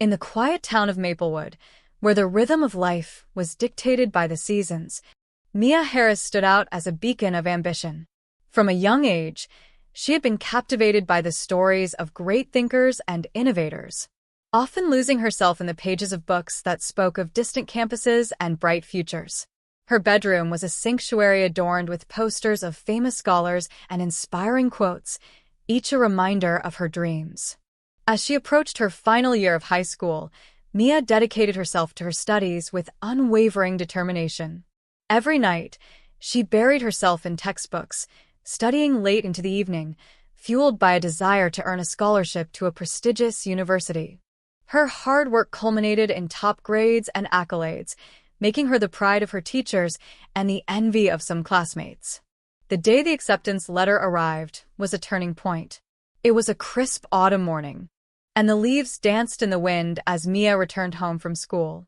In the quiet town of Maplewood, where the rhythm of life was dictated by the seasons, Mia Harris stood out as a beacon of ambition. From a young age, she had been captivated by the stories of great thinkers and innovators, often losing herself in the pages of books that spoke of distant campuses and bright futures. Her bedroom was a sanctuary adorned with posters of famous scholars and inspiring quotes, each a reminder of her dreams. As she approached her final year of high school, Mia dedicated herself to her studies with unwavering determination. Every night, she buried herself in textbooks, studying late into the evening, fueled by a desire to earn a scholarship to a prestigious university. Her hard work culminated in top grades and accolades, making her the pride of her teachers and the envy of some classmates. The day the acceptance letter arrived was a turning point. It was a crisp autumn morning, and the leaves danced in the wind as Mia returned home from school.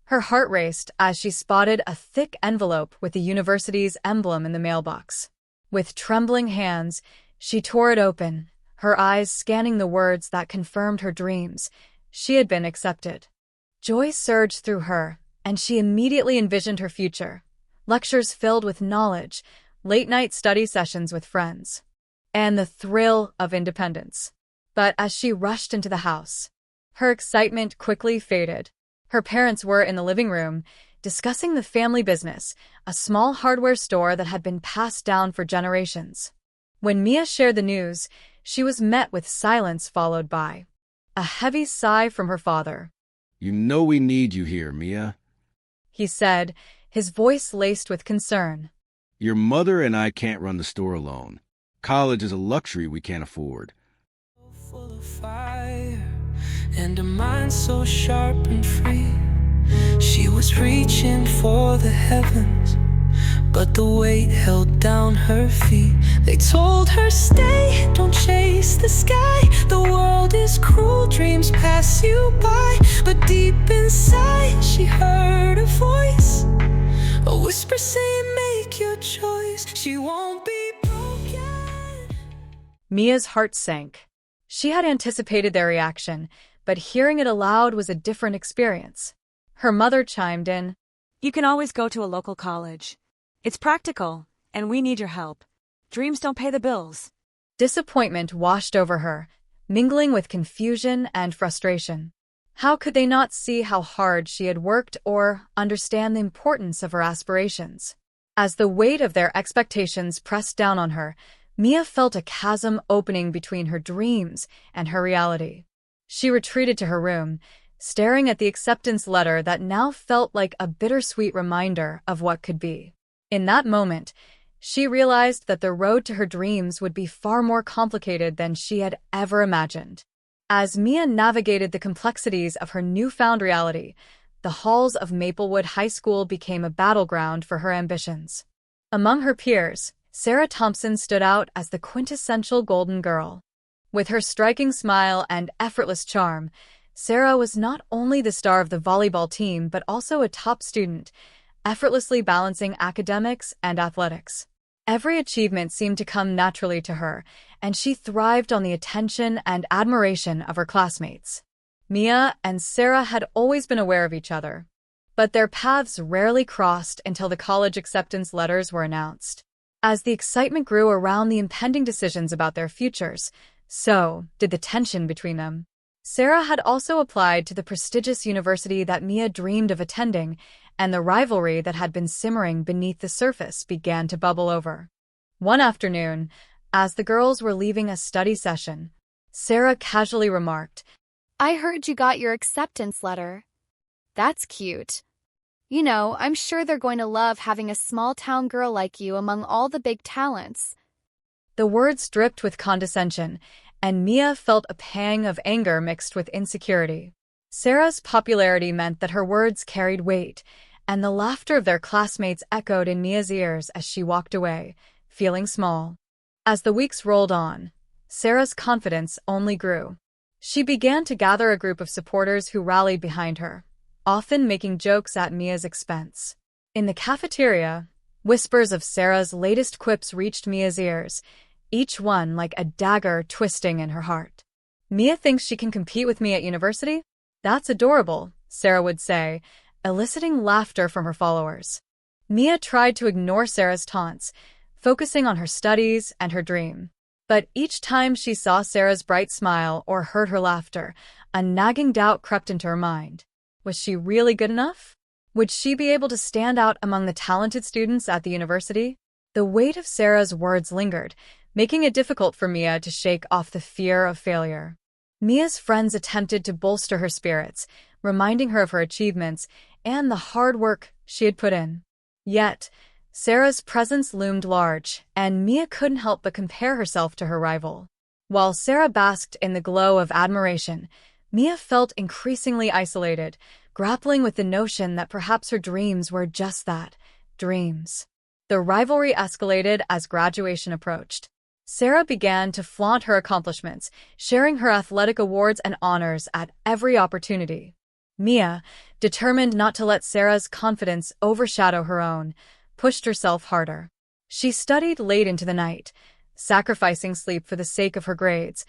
Her heart raced as she spotted a thick envelope with the university's emblem in the mailbox. With trembling hands, she tore it open, her eyes scanning the words that confirmed her dreams. She had been accepted. Joy surged through her, and she immediately envisioned her future. Lectures filled with knowledge, late-night study sessions with friends, and the thrill of independence. But as she rushed into the house, her excitement quickly faded. Her parents were in the living room, discussing the family business, a small hardware store that had been passed down for generations. When Mia shared the news, she was met with silence followed by a heavy sigh from her father. "You know we need you here, Mia," he said, his voice laced with concern. "Your mother and I can't run the store alone. College is a luxury we can't afford." Full of fire and a mind so sharp and free. She was reaching for the heavens, but the weight held down her feet. They told her, stay, don't chase the sky. The world is cruel, dreams pass you by. But deep inside, she heard a voice, a whisper saying, make your choice. She won't be broken. Mia's heart sank. She had anticipated their reaction, but hearing it aloud was a different experience. Her mother chimed in, "You can always go to a local college. It's practical, and we need your help. Dreams don't pay the bills." Disappointment washed over her, mingling with confusion and frustration. How could they not see how hard she had worked or understand the importance of her aspirations? As the weight of their expectations pressed down on her, Mia felt a chasm opening between her dreams and her reality. She retreated to her room, staring at the acceptance letter that now felt like a bittersweet reminder of what could be. In that moment, she realized that the road to her dreams would be far more complicated than she had ever imagined. As Mia navigated the complexities of her newfound reality, the halls of Maplewood High School became a battleground for her ambitions. Among her peers, Sarah Thompson stood out as the quintessential golden girl. With her striking smile and effortless charm, Sarah was not only the star of the volleyball team but also a top student, effortlessly balancing academics and athletics. Every achievement seemed to come naturally to her, and she thrived on the attention and admiration of her classmates. Mia and Sarah had always been aware of each other, but their paths rarely crossed until the college acceptance letters were announced. As the excitement grew around the impending decisions about their futures, so did the tension between them. Sarah had also applied to the prestigious university that Mia dreamed of attending, and the rivalry that had been simmering beneath the surface began to bubble over. One afternoon, as the girls were leaving a study session, Sarah casually remarked, "I heard you got your acceptance letter. That's cute. You know, I'm sure they're going to love having a small-town girl like you among all the big talents." The words dripped with condescension, and Mia felt a pang of anger mixed with insecurity. Sarah's popularity meant that her words carried weight, and the laughter of their classmates echoed in Mia's ears as she walked away, feeling small. As the weeks rolled on, Sarah's confidence only grew. She began to gather a group of supporters who rallied behind her, often making jokes at Mia's expense. In the cafeteria, whispers of Sarah's latest quips reached Mia's ears, each one like a dagger twisting in her heart. "Mia thinks she can compete with me at university? "That's adorable," Sarah would say, eliciting laughter from her followers. Mia tried to ignore Sarah's taunts, focusing on her studies and her dream. But each time she saw Sarah's bright smile or heard her laughter, a nagging doubt crept into her mind. Was she really good enough? Would she be able to stand out among the talented students at the university? The weight of Sarah's words lingered, making it difficult for Mia to shake off the fear of failure. Mia's friends attempted to bolster her spirits, reminding her of her achievements and the hard work she had put in. Yet, Sarah's presence loomed large, and Mia couldn't help but compare herself to her rival. While Sarah basked in the glow of admiration, Mia felt increasingly isolated, grappling with the notion that perhaps her dreams were just that, dreams. The rivalry escalated as graduation approached. Sarah began to flaunt her accomplishments, sharing her athletic awards and honors at every opportunity. Mia, determined not to let Sarah's confidence overshadow her own, pushed herself harder. She studied late into the night, sacrificing sleep for the sake of her grades,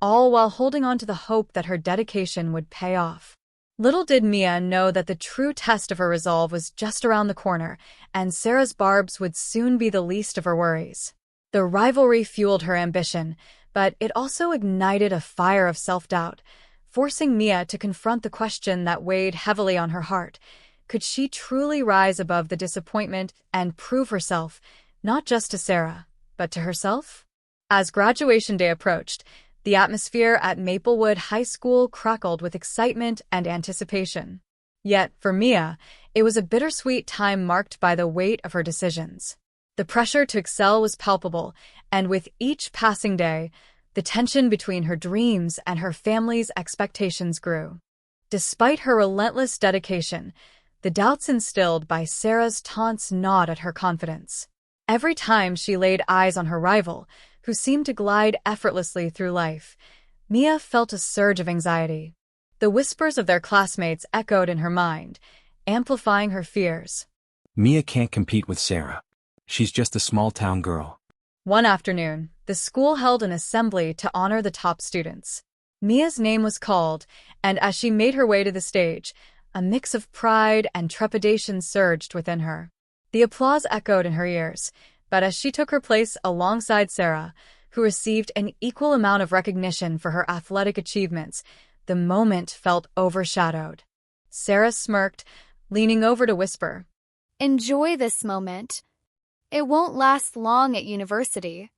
all while holding on to the hope that her dedication would pay off. Little did Mia know that the true test of her resolve was just around the corner, and Sarah's barbs would soon be the least of her worries. The rivalry fueled her ambition, but it also ignited a fire of self-doubt, forcing Mia to confront the question that weighed heavily on her heart. Could she truly rise above the disappointment and prove herself, not just to Sarah, but to herself? As graduation day approached, the atmosphere at Maplewood High School crackled with excitement and anticipation. Yet, for Mia, it was a bittersweet time marked by the weight of her decisions. The pressure to excel was palpable, and with each passing day, the tension between her dreams and her family's expectations grew. Despite her relentless dedication, the doubts instilled by Sarah's taunts gnawed at her confidence. Every time she laid eyes on her rival, who seemed to glide effortlessly through life, Mia felt a surge of anxiety. The whispers of their classmates echoed in her mind, amplifying her fears. Mia can't compete with Sarah. She's just a small-town girl. One afternoon, the school held an assembly to honor the top students. Mia's name was called, and as she made her way to the stage, a mix of pride and trepidation surged within her. The applause echoed in her ears, but as she took her place alongside Sarah, who received an equal amount of recognition for her athletic achievements, the moment felt overshadowed. Sarah smirked, leaning over to whisper, Enjoy this moment. It won't last long at university.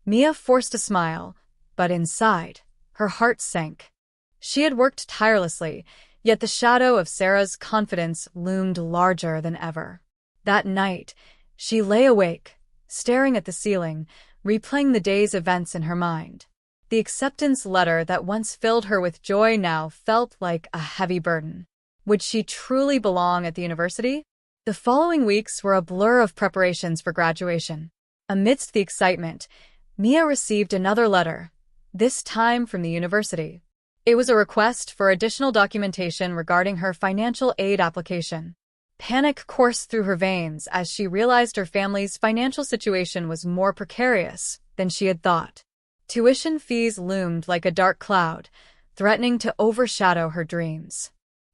Mia forced a smile, but inside, her heart sank. She had worked tirelessly, yet the shadow of Sarah's confidence loomed larger than ever. That night, she lay awake, staring at the ceiling, replaying the day's events in her mind. The acceptance letter that once filled her with joy now felt like a heavy burden. Would she truly belong at the university? The following weeks were a blur of preparations for graduation. Amidst the excitement, Mia received another letter, this time from the university. It was a request for additional documentation regarding her financial aid application. Panic coursed through her veins as she realized her family's financial situation was more precarious than she had thought. Tuition fees loomed like a dark cloud, threatening to overshadow her dreams.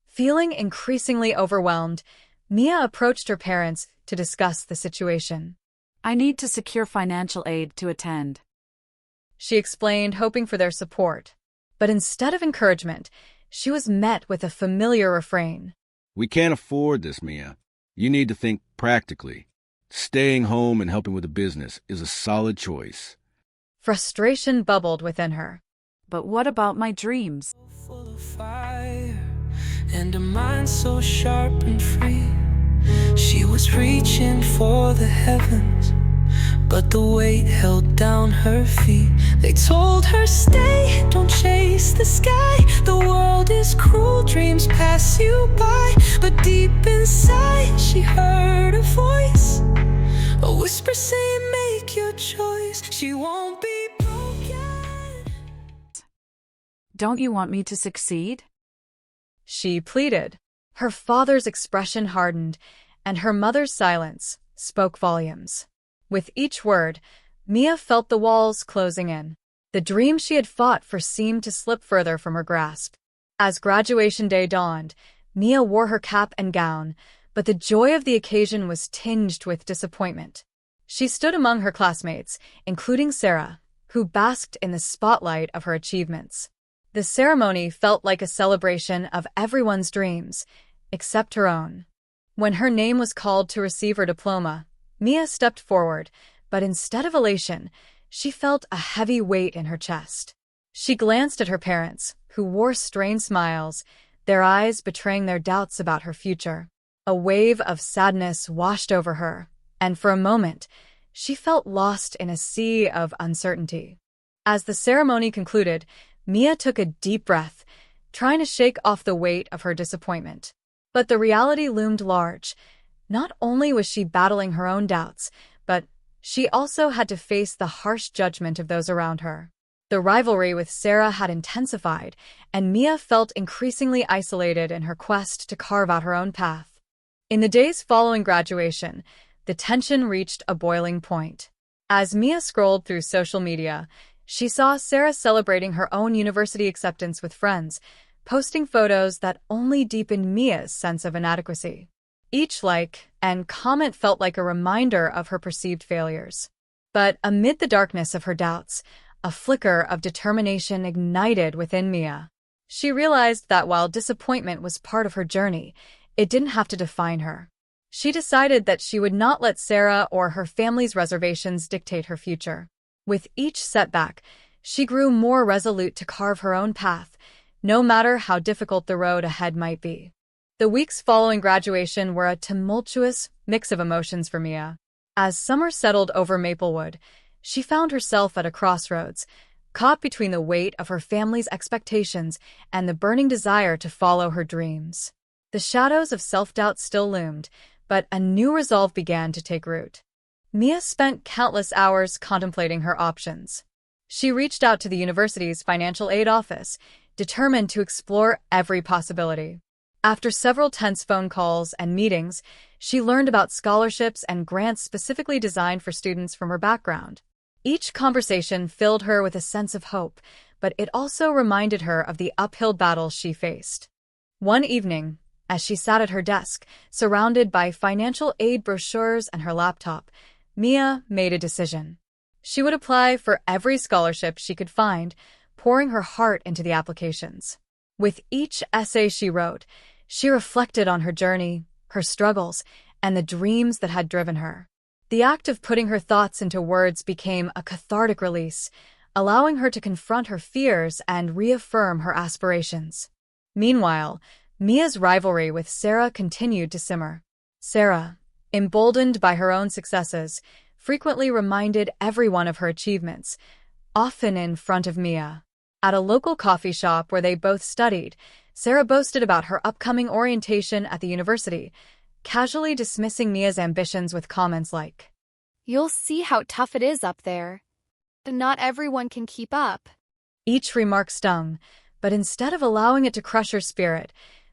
Feeling increasingly overwhelmed, Mia approached her parents to discuss the situation. I need to secure financial aid to attend, she explained, hoping for their support. But instead of encouragement, she was met with a familiar refrain. We can't afford this, Mia. You need to think practically. Staying home and helping with the business is a solid choice. Frustration bubbled within her. But what about my dreams? Full of fire and a mind so sharp and free. She was reaching for the heavens, but the weight held down her feet. They told her stay, don't chase the sky. The world is cruel, dreams pass you by. But deep inside she heard a voice, a whisper saying make your choice. She won't be broken. Don't you want me to succeed? She pleaded. Her father's expression hardened, and her mother's silence spoke volumes. With each word, Mia felt the walls closing in. The dream she had fought for seemed to slip further from her grasp. As graduation day dawned, Mia wore her cap and gown, but the joy of the occasion was tinged with disappointment. She stood among her classmates, including Sarah, who basked in the spotlight of her achievements. The ceremony felt like a celebration of everyone's dreams, except her own. When her name was called to receive her diploma, Mia stepped forward, but instead of elation, she felt a heavy weight in her chest. She glanced at her parents, who wore strained smiles, their eyes betraying their doubts about her future. A wave of sadness washed over her, and for a moment, she felt lost in a sea of uncertainty. As the ceremony concluded, Mia took a deep breath, trying to shake off the weight of her disappointment. But the reality loomed large. Not only was she battling her own doubts, but she also had to face the harsh judgment of those around her. The rivalry with Sarah had intensified, and Mia felt increasingly isolated in her quest to carve out her own path. In the days following graduation, the tension reached a boiling point. As Mia scrolled through social media, she saw Sarah celebrating her own university acceptance with friends, posting photos that only deepened Mia's sense of inadequacy. Each like and comment felt like a reminder of her perceived failures. But amid the darkness of her doubts, a flicker of determination ignited within Mia. She realized that while disappointment was part of her journey, it didn't have to define her. She decided that she would not let Sarah or her family's reservations dictate her future. With each setback, she grew more resolute to carve her own path, no matter how difficult the road ahead might be. The weeks following graduation were a tumultuous mix of emotions for Mia. As summer settled over Maplewood, she found herself at a crossroads, caught between the weight of her family's expectations and the burning desire to follow her dreams. The shadows of self-doubt still loomed, but a new resolve began to take root. Mia spent countless hours contemplating her options. She reached out to the university's financial aid office, determined to explore every possibility. After several tense phone calls and meetings, she learned about scholarships and grants specifically designed for students from her background. Each conversation filled her with a sense of hope, but it also reminded her of the uphill battles she faced. One evening, as she sat at her desk, surrounded by financial aid brochures and her laptop, Mia made a decision. She would apply for every scholarship she could find, pouring her heart into the applications. With each essay she wrote, she reflected on her journey, her struggles, and the dreams that had driven her. The act of putting her thoughts into words became a cathartic release, allowing her to confront her fears and reaffirm her aspirations. Meanwhile, Mia's rivalry with Sarah continued to simmer. Sarah, emboldened by her own successes, frequently reminded everyone of her achievements, often in front of Mia. At a local coffee shop where they both studied, Sarah boasted about her upcoming orientation at the university, casually dismissing Mia's ambitions with comments like, "You'll see how tough it is up there. Not everyone can keep up." Each remark stung, but instead of allowing it to crush her spirit,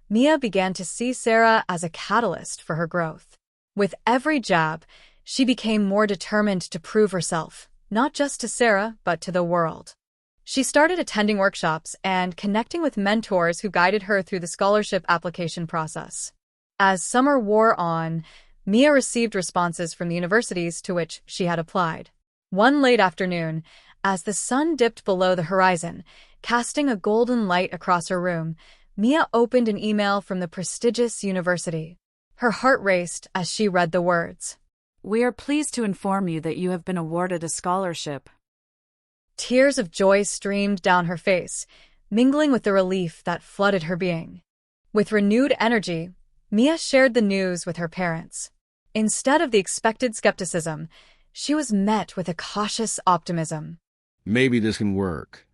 Mia began to see Sarah as a catalyst for her growth. With every jab, she became more determined to prove herself, not just to Sarah, but to the world. She started attending workshops and connecting with mentors who guided her through the scholarship application process. As summer wore on, Mia received responses from the universities to which she had applied. One late afternoon, as the sun dipped below the horizon, casting a golden light across her room, Mia opened an email from the prestigious university. Her heart raced as she read the words. We are pleased to inform you that you have been awarded a scholarship. Tears of joy streamed down her face, mingling with the relief that flooded her being. With renewed energy, Mia shared the news with her parents. Instead of the expected skepticism, she was met with a cautious optimism. Maybe this can work.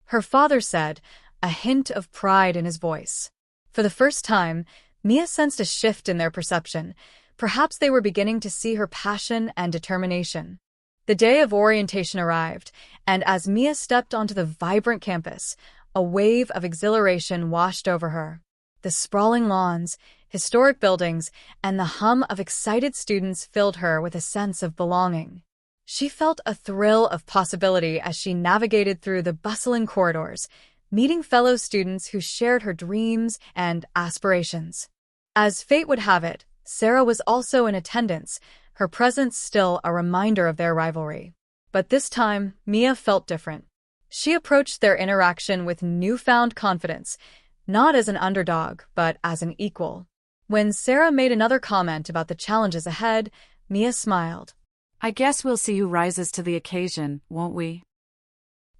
Her father said, a hint of pride in his voice. For the first time, Mia sensed a shift in their perception. Perhaps they were beginning to see her passion and determination. The day of orientation arrived, and as Mia stepped onto the vibrant campus, a wave of exhilaration washed over her. The sprawling lawns, historic buildings, and the hum of excited students filled her with a sense of belonging. She felt a thrill of possibility as she navigated through the bustling corridors, meeting fellow students who shared her dreams and aspirations. As fate would have it, Sarah was also in attendance, her presence still a reminder of their rivalry. But this time, Mia felt different. She approached their interaction with newfound confidence, not as an underdog, but as an equal. When Sarah made another comment about the challenges ahead, Mia smiled. I guess we'll see who rises to the occasion, won't we?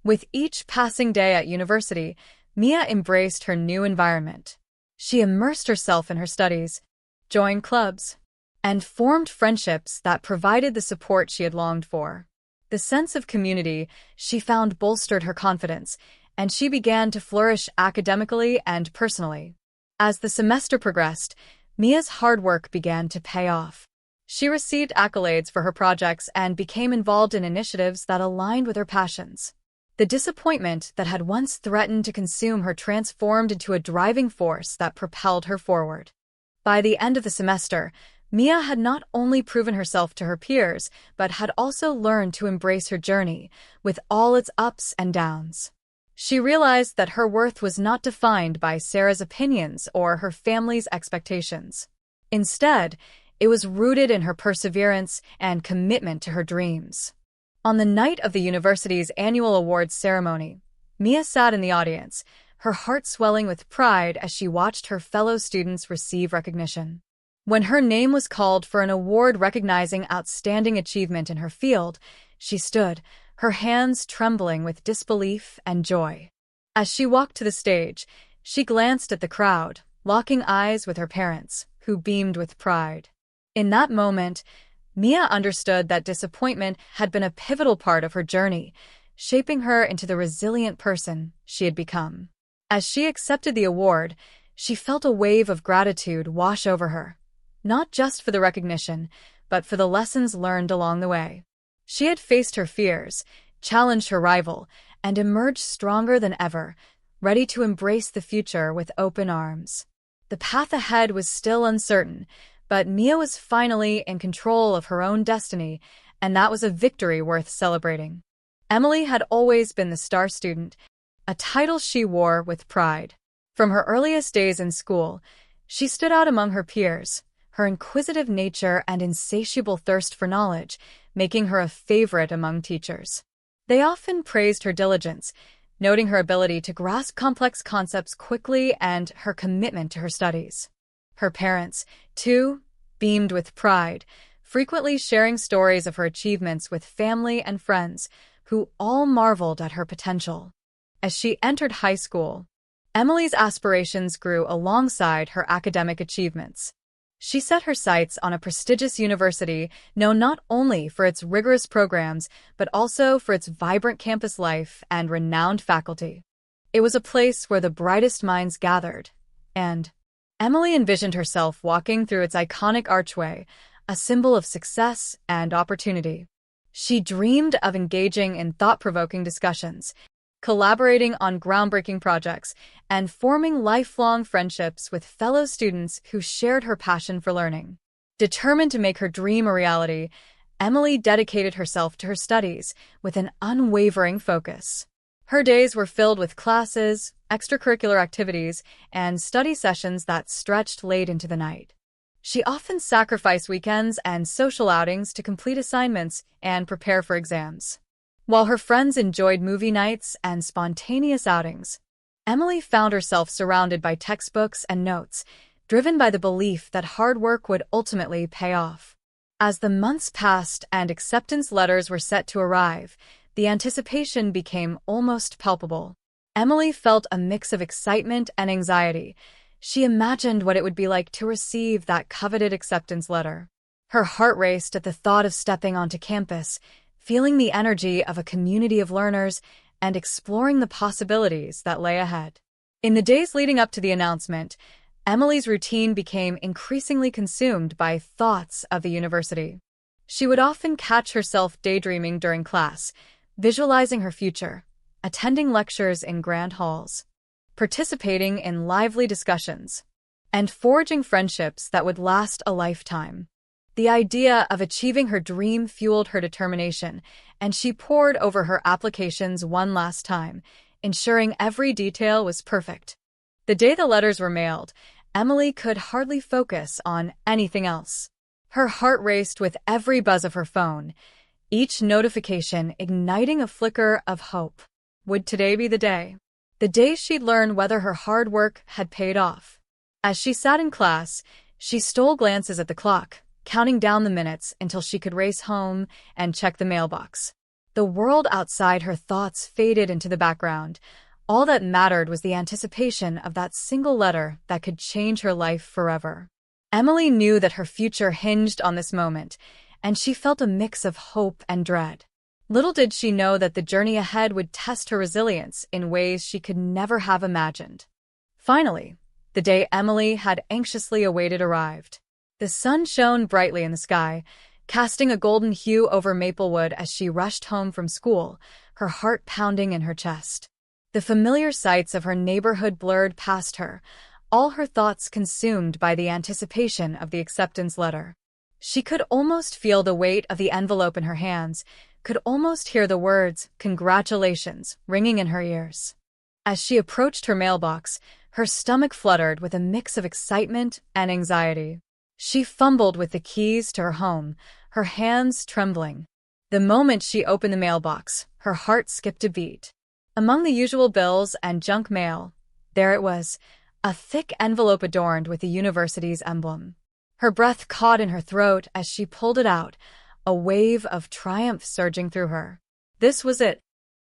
With each passing day at university, Mia embraced her new environment. She immersed herself in her studies, joined clubs, and formed friendships that provided the support she had longed for. The sense of community she found bolstered her confidence, and she began to flourish academically and personally. As the semester progressed, Mia's hard work began to pay off. She received accolades for her projects and became involved in initiatives that aligned with her passions. The disappointment that had once threatened to consume her transformed into a driving force that propelled her forward. By the end of the semester, Mia had not only proven herself to her peers, but had also learned to embrace her journey, with all its ups and downs. She realized that her worth was not defined by Sarah's opinions or her family's expectations. Instead, it was rooted in her perseverance and commitment to her dreams. On the night of the university's annual awards ceremony, Mia sat in the audience, her heart swelling with pride as she watched her fellow students receive recognition. When her name was called for an award recognizing outstanding achievement in her field, she stood, her hands trembling with disbelief and joy. As she walked to the stage, she glanced at the crowd, locking eyes with her parents, who beamed with pride. In that moment, Mia understood that disappointment had been a pivotal part of her journey, shaping her into the resilient person she had become. As she accepted the award, she felt a wave of gratitude wash over her, not just for the recognition, but for the lessons learned along the way. She had faced her fears, challenged her rival, and emerged stronger than ever, ready to embrace the future with open arms. The path ahead was still uncertain, but Mia was finally in control of her own destiny, and that was a victory worth celebrating. Emily had always been the star student, a title she wore with pride. From her earliest days in school, she stood out among her peers, her inquisitive nature and insatiable thirst for knowledge making her a favorite among teachers. They often praised her diligence, noting her ability to grasp complex concepts quickly and her commitment to her studies. Her parents, too, beamed with pride, frequently sharing stories of her achievements with family and friends, who all marveled at her potential. As she entered high school, Emily's aspirations grew alongside her academic achievements. She set her sights on a prestigious university known not only for its rigorous programs, but also for its vibrant campus life and renowned faculty. It was a place where the brightest minds gathered, and Emily envisioned herself walking through its iconic archway, a symbol of success and opportunity. She dreamed of engaging in thought-provoking discussions, collaborating on groundbreaking projects, and forming lifelong friendships with fellow students who shared her passion for learning. Determined to make her dream a reality, Emily dedicated herself to her studies with an unwavering focus. Her days were filled with classes, extracurricular activities, and study sessions that stretched late into the night. She often sacrificed weekends and social outings to complete assignments and prepare for exams. While her friends enjoyed movie nights and spontaneous outings, Emily found herself surrounded by textbooks and notes, driven by the belief that hard work would ultimately pay off. As the months passed and acceptance letters were set to arrive, the anticipation became almost palpable. Emily felt a mix of excitement and anxiety. She imagined what it would be like to receive that coveted acceptance letter. Her heart raced at the thought of stepping onto campus, feeling the energy of a community of learners, and exploring the possibilities that lay ahead. In the days leading up to the announcement, Emily's routine became increasingly consumed by thoughts of the university. She would often catch herself daydreaming during class, visualizing her future, attending lectures in grand halls, participating in lively discussions, and forging friendships that would last a lifetime. The idea of achieving her dream fueled her determination, and she pored over her applications one last time, ensuring every detail was perfect. The day the letters were mailed, Emily could hardly focus on anything else. Her heart raced with every buzz of her phone, each notification igniting a flicker of hope. Would today be the day? The day she'd learn whether her hard work had paid off. As she sat in class, she stole glances at the clock, counting down the minutes until she could race home and check the mailbox. The world outside her thoughts faded into the background. All that mattered was the anticipation of that single letter that could change her life forever. Emily knew that her future hinged on this moment, and she felt a mix of hope and dread. Little did she know that the journey ahead would test her resilience in ways she could never have imagined. Finally, the day Emily had anxiously awaited arrived. The sun shone brightly in the sky, casting a golden hue over Maplewood as she rushed home from school, her heart pounding in her chest. The familiar sights of her neighborhood blurred past her, all her thoughts consumed by the anticipation of the acceptance letter. She could almost feel the weight of the envelope in her hands, could almost hear the words, "Congratulations," ringing in her ears. As she approached her mailbox, her stomach fluttered with a mix of excitement and anxiety. She fumbled with the keys to her home, her hands trembling. The moment she opened the mailbox, her heart skipped a beat. Among the usual bills and junk mail, there it was, a thick envelope adorned with the university's emblem. Her breath caught in her throat as she pulled it out, a wave of triumph surging through her. This was it.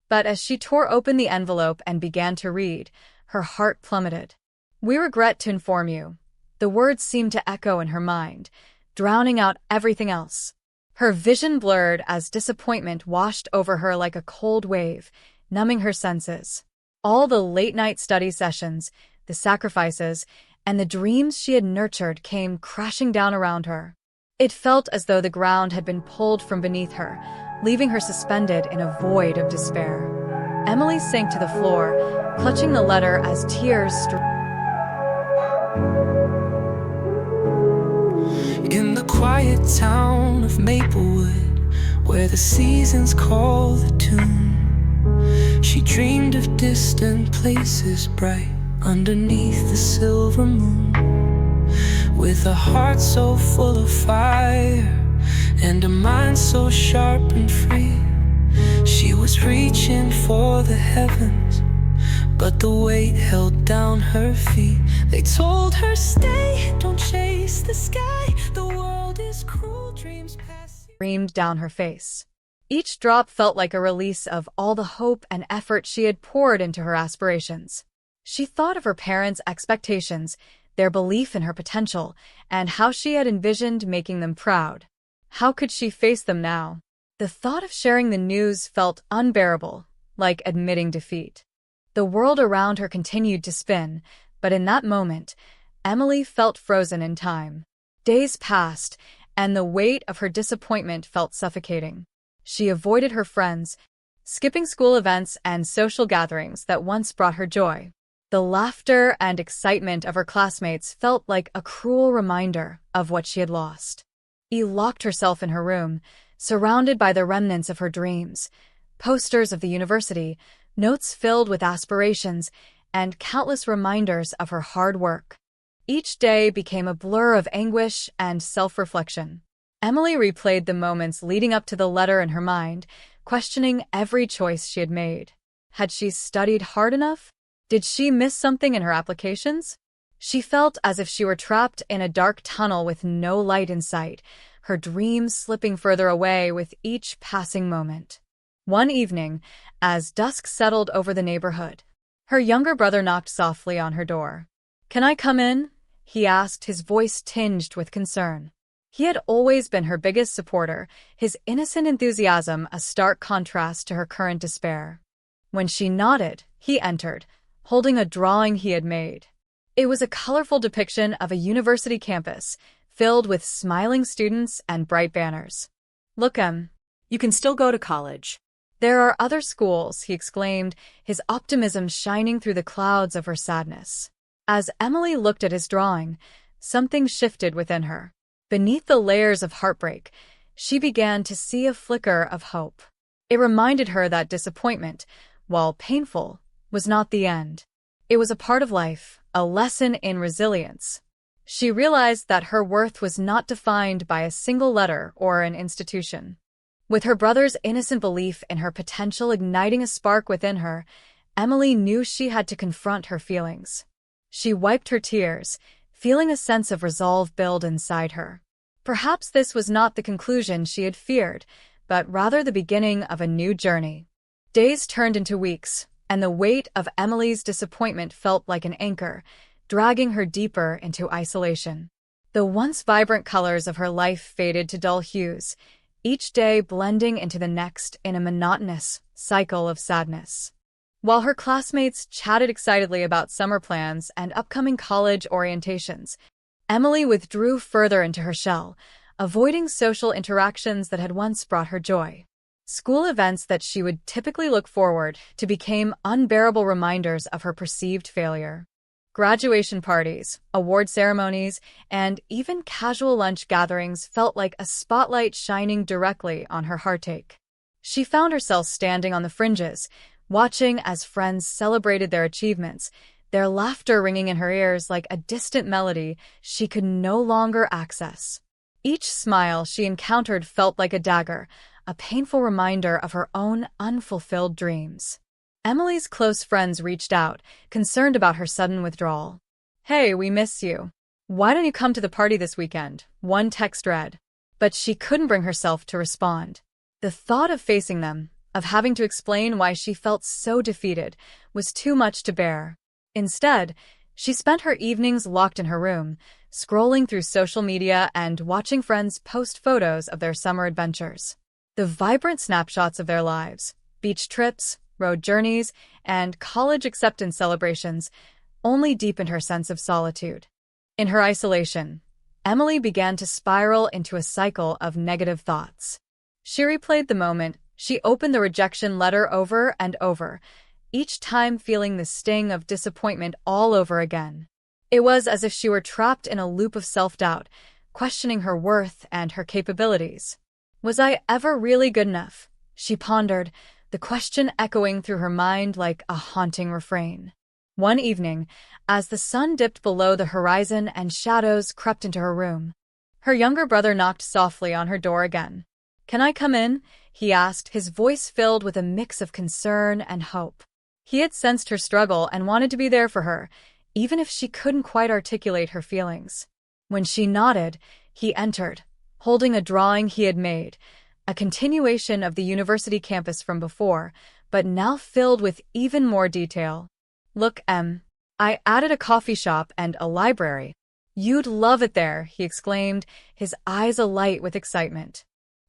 But as she tore open the envelope and began to read, her heart plummeted. "We regret to inform you." The words seemed to echo in her mind, drowning out everything else. Her vision blurred as disappointment washed over her like a cold wave, numbing her senses. All the late-night study sessions, the sacrifices, and the dreams she had nurtured came crashing down around her. It felt as though the ground had been pulled from beneath her, leaving her suspended in a void of despair. Emily sank to the floor, clutching the letter as tears In the quiet town of Maplewood, where the seasons call the tune, she dreamed of distant places bright underneath the silver moon. With a heart so full of fire and a mind so sharp and free, she was reaching for the heavens, but the weight held down her feet. They told her, "Stay, don't chase the sky, the world is cruel, dreams pass." streamed down her face. Each drop felt like a release of all the hope and effort she had poured into her aspirations. She thought of her parents' expectations, their belief in her potential, and how she had envisioned making them proud. How could she face them now? The thought of sharing the news felt unbearable, like admitting defeat. The world around her continued to spin, but in that moment, Emily felt frozen in time. Days passed, and the weight of her disappointment felt suffocating. She avoided her friends, skipping school events and social gatherings that once brought her joy. The laughter and excitement of her classmates felt like a cruel reminder of what she had lost. She locked herself in her room, surrounded by the remnants of her dreams, posters of the university, notes filled with aspirations, and countless reminders of her hard work. Each day became a blur of anguish and self-reflection. Emily replayed the moments leading up to the letter in her mind, questioning every choice she had made. Had she studied hard enough? Did she miss something in her applications? She felt as if she were trapped in a dark tunnel with no light in sight, her dreams slipping further away with each passing moment. One evening, as dusk settled over the neighborhood, her younger brother knocked softly on her door. "Can I come in?" he asked, his voice tinged with concern. He had always been her biggest supporter, his innocent enthusiasm a stark contrast to her current despair. When she nodded, he entered, holding a drawing he had made. It was a colorful depiction of a university campus, filled with smiling students and bright banners. "Look, You can still go to college. there are other schools," he exclaimed, his optimism shining through the clouds of her sadness. As Emily looked at his drawing, something shifted within her. Beneath the layers of heartbreak, she began to see a flicker of hope. It reminded her that disappointment, while painful, was not the end. It was a part of life, a lesson in resilience. She realized that her worth was not defined by a single letter or an institution. With her brother's innocent belief in her potential igniting a spark within her, Emily knew she had to confront her feelings. She wiped her tears, feeling a sense of resolve build inside her. Perhaps this was not the conclusion she had feared, but rather the beginning of a new journey. Days turned into weeks, and the weight of Emily's disappointment felt like an anchor, dragging her deeper into isolation. The once vibrant colors of her life faded to dull hues, each day blending into the next in a monotonous cycle of sadness. While her classmates chatted excitedly about summer plans and upcoming college orientations, Emily withdrew further into her shell, avoiding social interactions that had once brought her joy. School events that she would typically look forward to became unbearable reminders of her perceived failure. Graduation parties, award ceremonies, and even casual lunch gatherings felt like a spotlight shining directly on her heartache. She found herself standing on the fringes, watching as friends celebrated their achievements, their laughter ringing in her ears like a distant melody she could no longer access. Each smile she encountered felt like a dagger, a painful reminder of her own unfulfilled dreams. Emily's close friends reached out, concerned about her sudden withdrawal. "Hey, we miss you. Why don't you come to the party this weekend?" one text read. But she couldn't bring herself to respond. The thought of facing them, of having to explain why she felt so defeated, was too much to bear. Instead, she spent her evenings locked in her room, scrolling through social media and watching friends post photos of their summer adventures. The vibrant snapshots of their lives, beach trips, road journeys, and college acceptance celebrations only deepened her sense of solitude. In her isolation, Emily began to spiral into a cycle of negative thoughts. She replayed the moment. She opened the rejection letter over and over, each time feeling the sting of disappointment all over again. It was as if she were trapped in a loop of self-doubt, questioning her worth and her capabilities. Was I ever really good enough? She pondered, the question echoing through her mind like a haunting refrain. One evening, as the sun dipped below the horizon and shadows crept into her room, her younger brother knocked softly on her door again. "Can I come in?" he asked, his voice filled with a mix of concern and hope. He had sensed her struggle and wanted to be there for her, even if she couldn't quite articulate her feelings. When she nodded, he entered, holding a drawing he had made, a continuation of the university campus from before, but now filled with even more detail. "Look, Em, I added a coffee shop and a library. You'd love it there," he exclaimed, his eyes alight with excitement.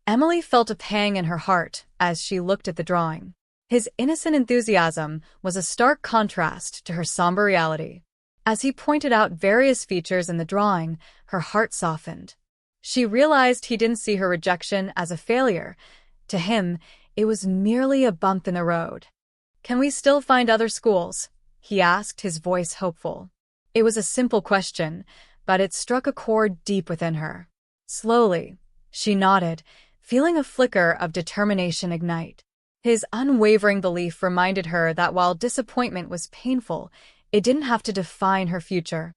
Emily felt a pang in her heart as she looked at the drawing. His innocent enthusiasm was a stark contrast to her somber reality. As he pointed out various features in the drawing, her heart softened. She realized he didn't see her rejection as a failure. To him, it was merely a bump in the road. "Can we still find other schools?" he asked, his voice hopeful. It was a simple question, but it struck a chord deep within her. Slowly, she nodded, feeling a flicker of determination ignite. His unwavering belief reminded her that while disappointment was painful, it didn't have to define her future.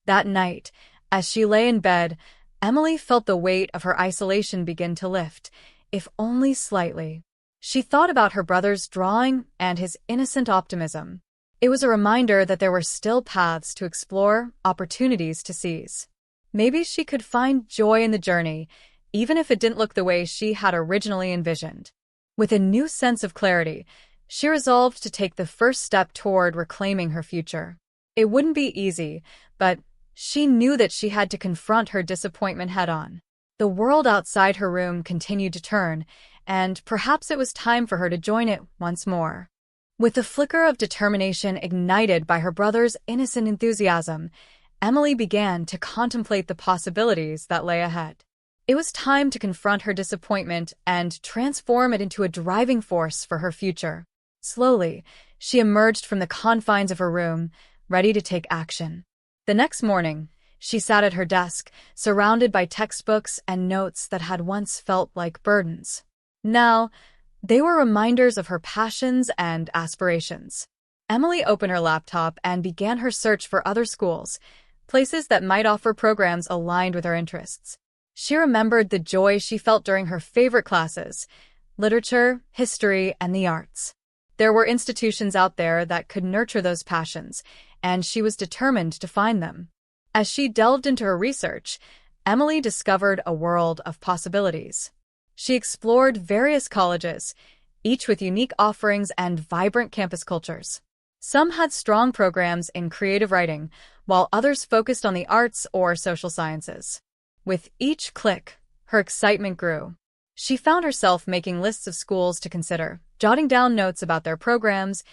That night, as she lay in bed, Emily felt the weight of her isolation begin to lift, if only slightly. She thought about her brother's drawing and his innocent optimism. It was a reminder that there were still paths to explore, opportunities to seize. Maybe she could find joy in the journey, even if it didn't look the way she had originally envisioned. With a new sense of clarity, she resolved to take the first step toward reclaiming her future. It wouldn't be easy, but she knew that she had to confront her disappointment head-on. The world outside her room continued to turn, and perhaps it was time for her to join it once more. With a flicker of determination ignited by her brother's innocent enthusiasm, Emily began to contemplate the possibilities that lay ahead. It was time to confront her disappointment and transform it into a driving force for her future. Slowly, she emerged from the confines of her room, ready to take action. The next morning, she sat at her desk, surrounded by textbooks and notes that had once felt like burdens. Now, they were reminders of her passions and aspirations. Emily opened her laptop and began her search for other schools, places that might offer programs aligned with her interests. She remembered the joy she felt during her favorite classes: literature, history, and the arts. There were institutions out there that could nurture those passions, and she was determined to find them. As she delved into her research, Emily discovered a world of possibilities. She explored various colleges, each with unique offerings and vibrant campus cultures. Some had strong programs in creative writing, while others focused on the arts or social sciences. With each click, her excitement grew. She found herself making lists of schools to consider, jotting down notes about their programs,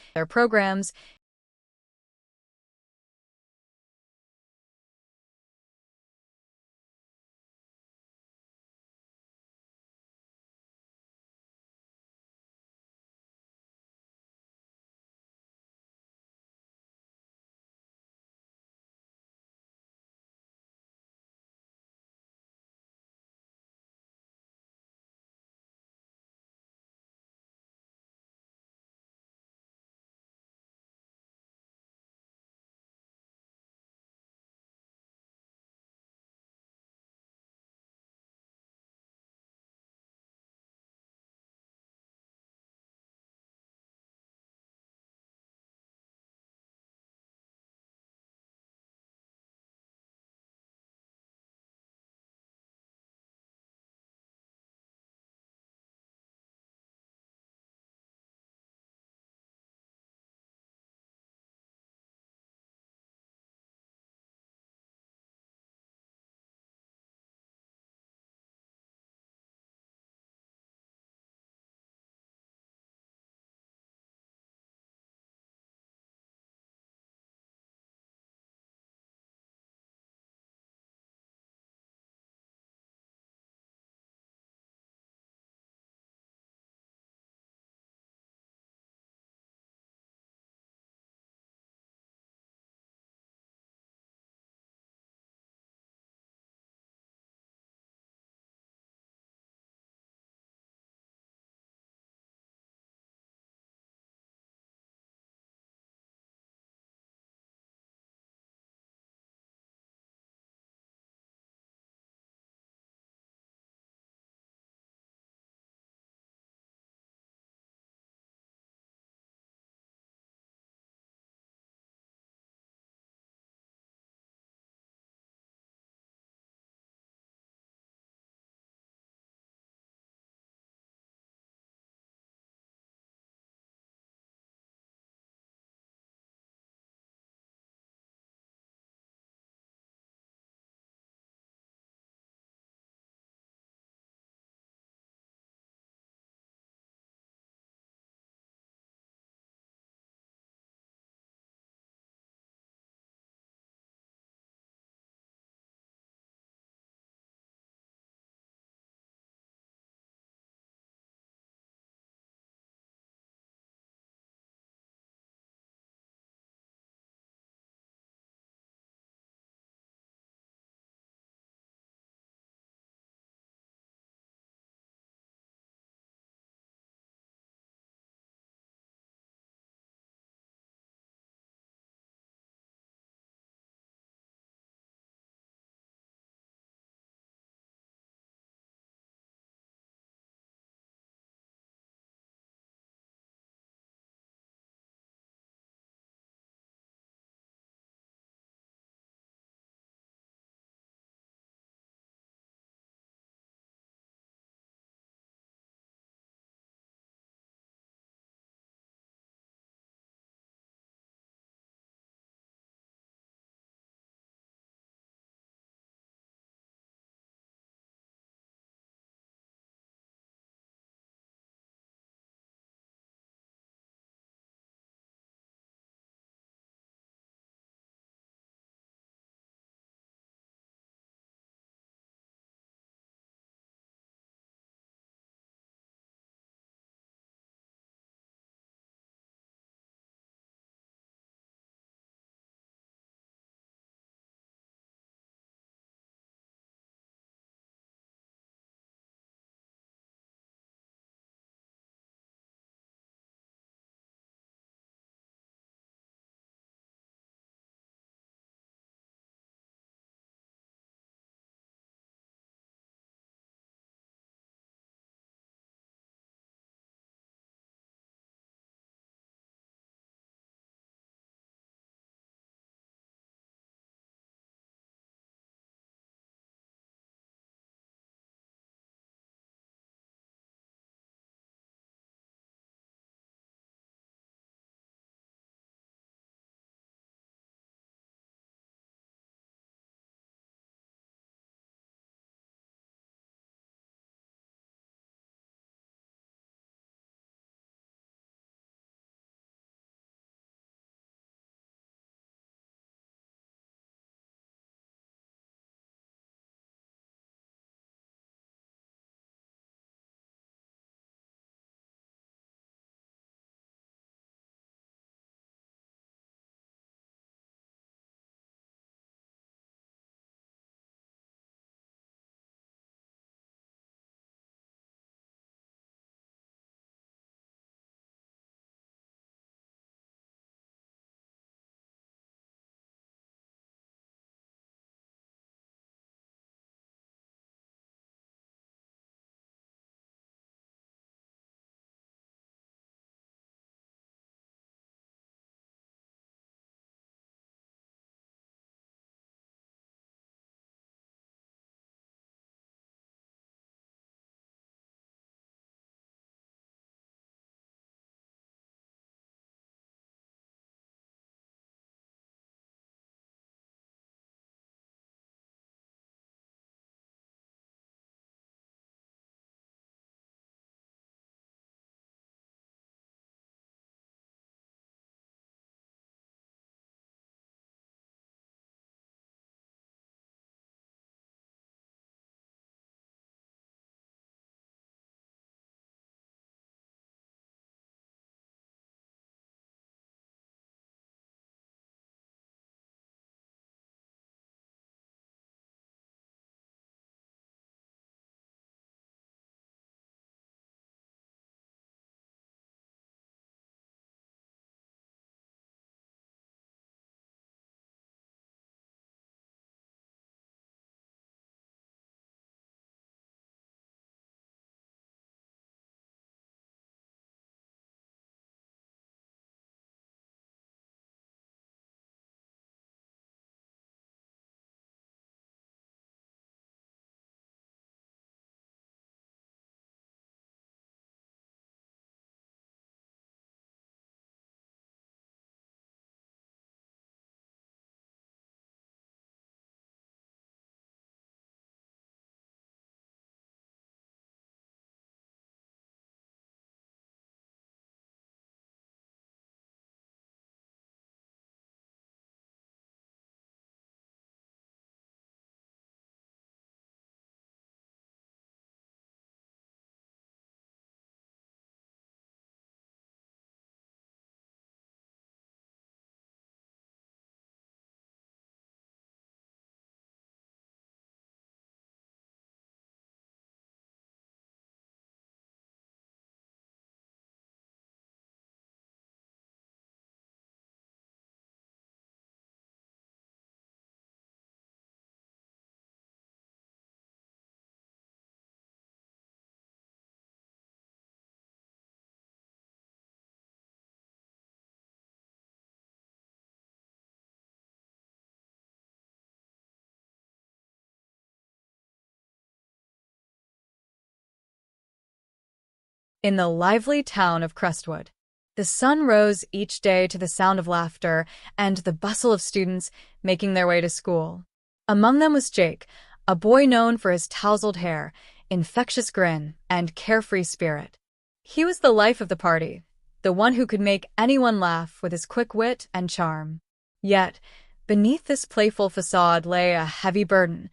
in the lively town of Crestwood. The sun rose each day to the sound of laughter and the bustle of students making their way to school. Among them was Jake, a boy known for his tousled hair, infectious grin, and carefree spirit. He was the life of the party, the one who could make anyone laugh with his quick wit and charm. Yet, beneath this playful facade lay a heavy burden,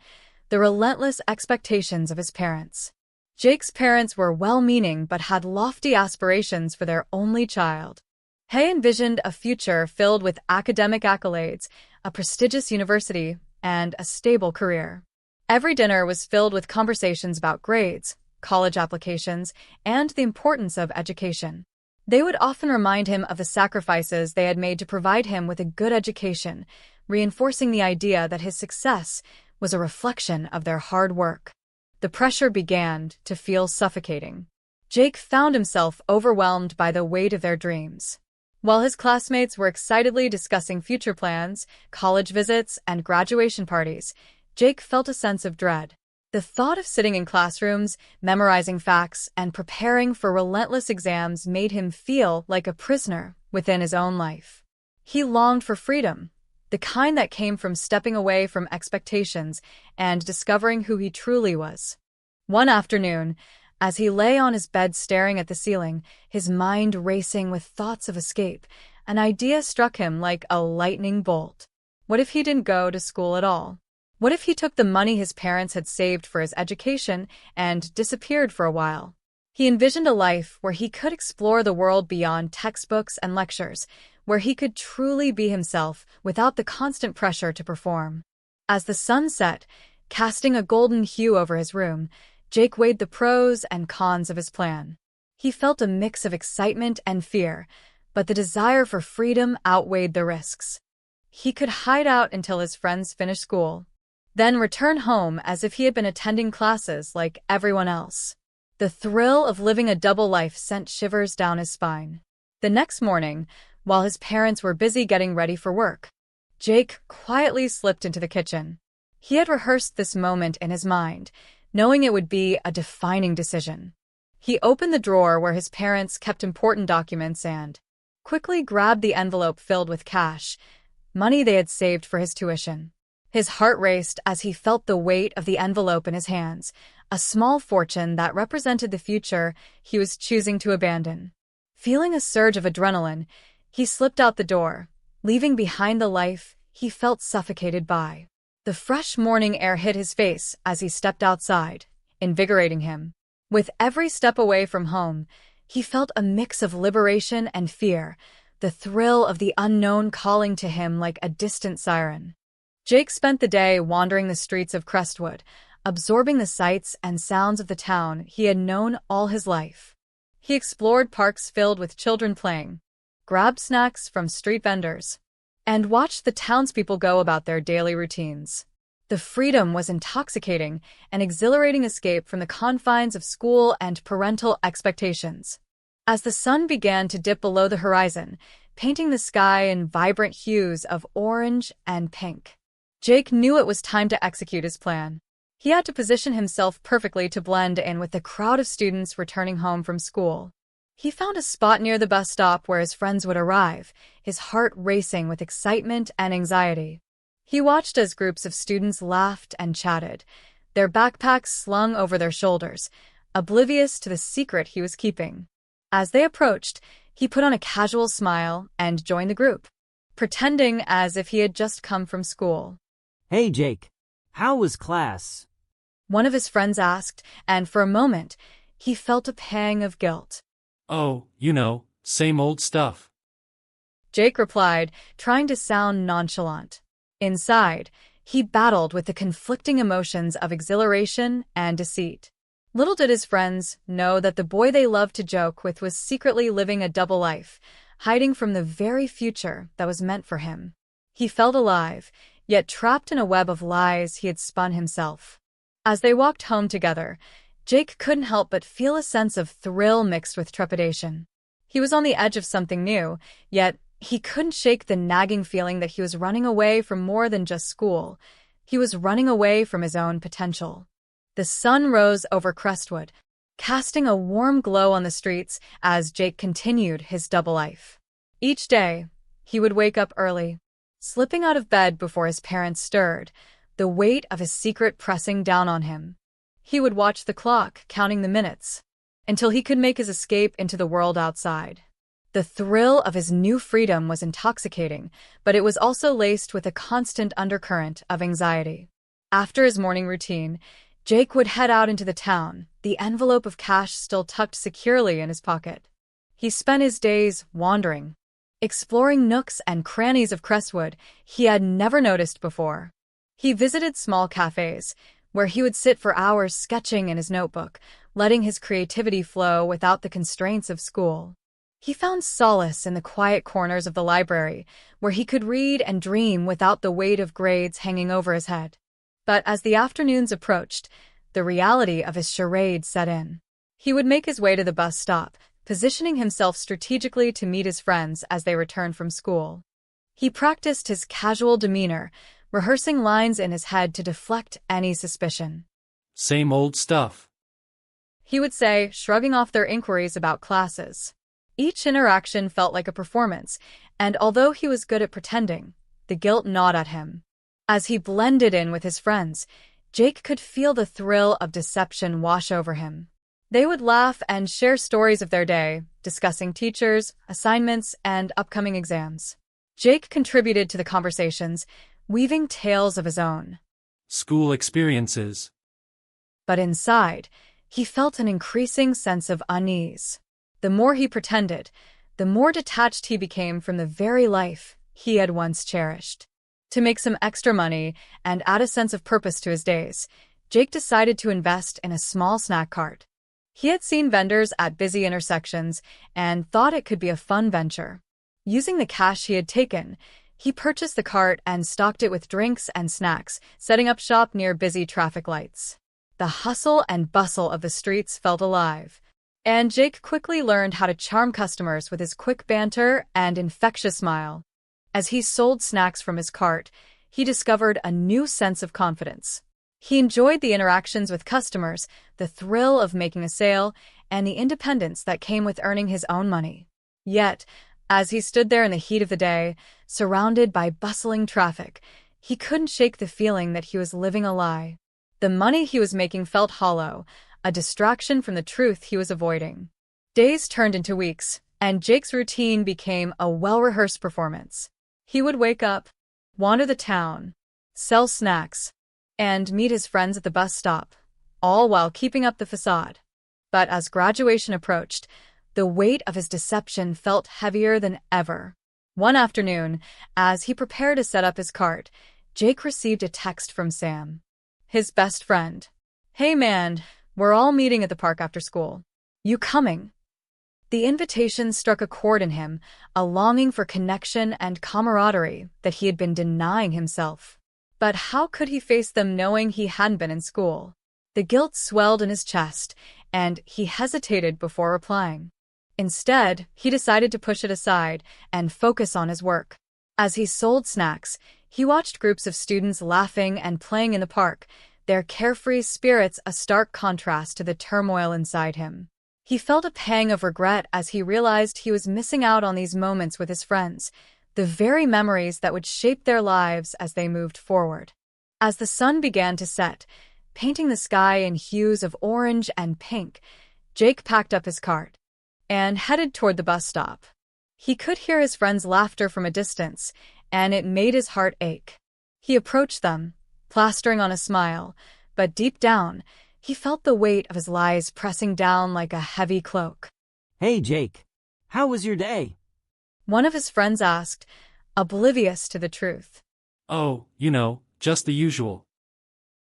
the relentless expectations of his parents. Jake's parents were well-meaning but had lofty aspirations for their only child. Hay envisioned a future filled with academic accolades, a prestigious university, and a stable career. Every dinner was filled with conversations about grades, college applications, and the importance of education. They would often remind him of the sacrifices they had made to provide him with a good education, reinforcing the idea that his success was a reflection of their hard work. The pressure began to feel suffocating. Jake found himself overwhelmed by the weight of their dreams. While his classmates were excitedly discussing future plans, college visits, and graduation parties, Jake felt a sense of dread. The thought of sitting in classrooms, memorizing facts, and preparing for relentless exams made him feel like a prisoner within his own life. He longed for freedom, the kind that came from stepping away from expectations and discovering who he truly was. One afternoon, as he lay on his bed staring at the ceiling, his mind racing with thoughts of escape, an idea struck him like a lightning bolt. What if he didn't go to school at all? What if he took the money his parents had saved for his education and disappeared for a while? He envisioned a life where he could explore the world beyond textbooks and lectures, where he could truly be himself without the constant pressure to perform. As the sun set, casting a golden hue over his room, Jake weighed the pros and cons of his plan. He felt a mix of excitement and fear, but the desire for freedom outweighed the risks. He could hide out until his friends finished school, then return home as if he had been attending classes like everyone else. The thrill of living a double life sent shivers down his spine. The next morning, while his parents were busy getting ready for work, Jake quietly slipped into the kitchen. He had rehearsed this moment in his mind, knowing it would be a defining decision. He opened the drawer where his parents kept important documents and quickly grabbed the envelope filled with cash, money they had saved for his tuition. His heart raced as he felt the weight of the envelope in his hands, a small fortune that represented the future he was choosing to abandon. Feeling a surge of adrenaline, he slipped out the door, leaving behind the life he felt suffocated by. The fresh morning air hit his face as he stepped outside, invigorating him. With every step away from home, he felt a mix of liberation and fear, the thrill of the unknown calling to him like a distant siren. Jake spent the day wandering the streets of Crestwood, absorbing the sights and sounds of the town he had known all his life. He explored parks filled with children playing, grabbed snacks from street vendors, and watched the townspeople go about their daily routines. The freedom was intoxicating, an exhilarating escape from the confines of school and parental expectations. As the sun began to dip below the horizon, painting the sky in vibrant hues of orange and pink, Jake knew it was time to execute his plan. He had to position himself perfectly to blend in with the crowd of students returning home from school. He found a spot near the bus stop where his friends would arrive, his heart racing with excitement and anxiety. He watched as groups of students laughed and chatted, their backpacks slung over their shoulders, oblivious to the secret he was keeping. As they approached, he put on a casual smile and joined the group, pretending as if he had just come from school. "Hey, Jake. How was class?" One of his friends asked, and for a moment, he felt a pang of guilt. "Oh, same old stuff." Jake replied, trying to sound nonchalant. Inside, he battled with the conflicting emotions of exhilaration and deceit. Little did his friends know that the boy they loved to joke with was secretly living a double life, hiding from the very future that was meant for him. He felt alive, yet trapped in a web of lies he had spun himself. As they walked home together, Jake couldn't help but feel a sense of thrill mixed with trepidation. He was on the edge of something new, yet he couldn't shake the nagging feeling that he was running away from more than just school. He was running away from his own potential. The sun rose over Crestwood, casting a warm glow on the streets as Jake continued his double life. Each day, he would wake up early, slipping out of bed before his parents stirred, the weight of his secret pressing down on him. He would watch the clock, counting the minutes, until he could make his escape into the world outside. The thrill of his new freedom was intoxicating, but it was also laced with a constant undercurrent of anxiety. After his morning routine, Jake would head out into the town, the envelope of cash still tucked securely in his pocket. He spent his days wandering, exploring nooks and crannies of Crestwood he had never noticed before. He visited small cafes, where he would sit for hours sketching in his notebook, letting his creativity flow without the constraints of school. He found solace in the quiet corners of the library, where he could read and dream without the weight of grades hanging over his head. But as the afternoons approached, the reality of his charade set in. He would make his way to the bus stop, positioning himself strategically to meet his friends as they returned from school. He practiced his casual demeanor, rehearsing lines in his head to deflect any suspicion. Same old stuff, he would say, shrugging off their inquiries about classes. Each interaction felt like a performance, and although he was good at pretending, the guilt gnawed at him. As he blended in with his friends, Jake could feel the thrill of deception wash over him. They would laugh and share stories of their day, discussing teachers, assignments, and upcoming exams. Jake contributed to the conversations, weaving tales of his own school experiences. But inside, he felt an increasing sense of unease. The more he pretended, the more detached he became from the very life he had once cherished. To make some extra money and add a sense of purpose to his days, Jake decided to invest in a small snack cart. He had seen vendors at busy intersections and thought it could be a fun venture. Using the cash he had taken, he purchased the cart and stocked it with drinks and snacks, setting up shop near busy traffic lights. The hustle and bustle of the streets felt alive, and Jake quickly learned how to charm customers with his quick banter and infectious smile. As he sold snacks from his cart, he discovered a new sense of confidence. He enjoyed the interactions with customers, the thrill of making a sale, and the independence that came with earning his own money. Yet, as he stood there in the heat of the day, surrounded by bustling traffic, he couldn't shake the feeling that he was living a lie. The money he was making felt hollow, a distraction from the truth he was avoiding. Days turned into weeks, and Jake's routine became a well-rehearsed performance. He would wake up, wander the town, sell snacks, and meet his friends at the bus stop, all while keeping up the facade. But as graduation approached, the weight of his deception felt heavier than ever. One afternoon, as he prepared to set up his cart, Jake received a text from Sam, his best friend. "Hey man, we're all meeting at the park after school. You coming?" The invitation struck a chord in him, a longing for connection and camaraderie that he had been denying himself. But how could he face them knowing he hadn't been in school? The guilt swelled in his chest, and he hesitated before replying. Instead, he decided to push it aside and focus on his work. As he sold snacks, he watched groups of students laughing and playing in the park, their carefree spirits a stark contrast to the turmoil inside him. He felt a pang of regret as he realized he was missing out on these moments with his friends, the very memories that would shape their lives as they moved forward. As the sun began to set, painting the sky in hues of orange and pink, Jake packed up his cart and headed toward the bus stop. He could hear his friends' laughter from a distance, and it made his heart ache. He approached them, plastering on a smile, but deep down, he felt the weight of his lies pressing down like a heavy cloak. Hey Jake, how was your day? One of his friends asked, oblivious to the truth. "Oh, just the usual,"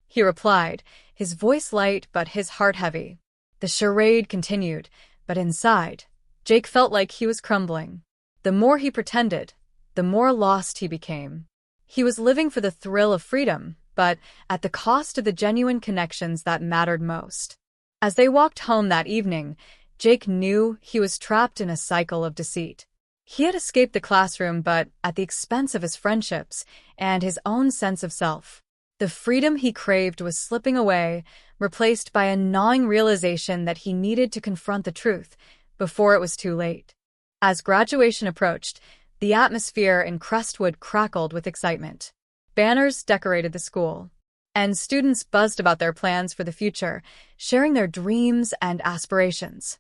he replied, his voice light but his heart heavy. The charade continued, but inside, Jake felt like he was crumbling. The more he pretended, the more lost he became. He was living for the thrill of freedom, but at the cost of the genuine connections that mattered most. As they walked home that evening, Jake knew he was trapped in a cycle of deceit. He had escaped the classroom, but at the expense of his friendships and his own sense of self. The freedom he craved was slipping away, replaced by a gnawing realization that he needed to confront the truth before it was too late. As graduation approached, the atmosphere in Crestwood crackled with excitement. Banners decorated the school, and students buzzed about their plans for the future, sharing their dreams and aspirations.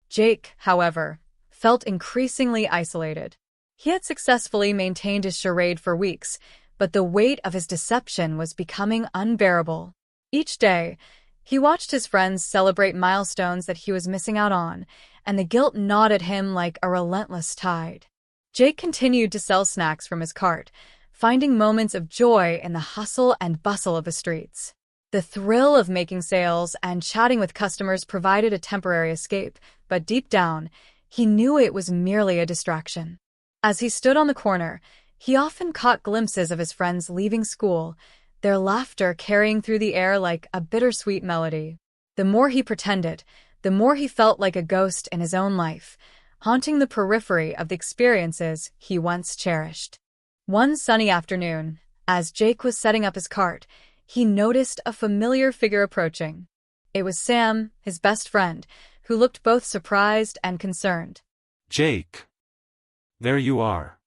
Jake, however, felt increasingly isolated. He had successfully maintained his charade for weeks, but the weight of his deception was becoming unbearable. Each day, he watched his friends celebrate milestones that he was missing out on, and the guilt gnawed at him like a relentless tide. Jake continued to sell snacks from his cart, finding moments of joy in the hustle and bustle of the streets. The thrill of making sales and chatting with customers provided a temporary escape, but deep down, he knew it was merely a distraction. As he stood on the corner, he often caught glimpses of his friends leaving school, their laughter carrying through the air like a bittersweet melody. The more he pretended, the more he felt like a ghost in his own life, haunting the periphery of the experiences he once cherished. One sunny afternoon, as Jake was setting up his cart, he noticed a familiar figure approaching. It was Sam, his best friend, who looked both surprised and concerned. Jake. There you are.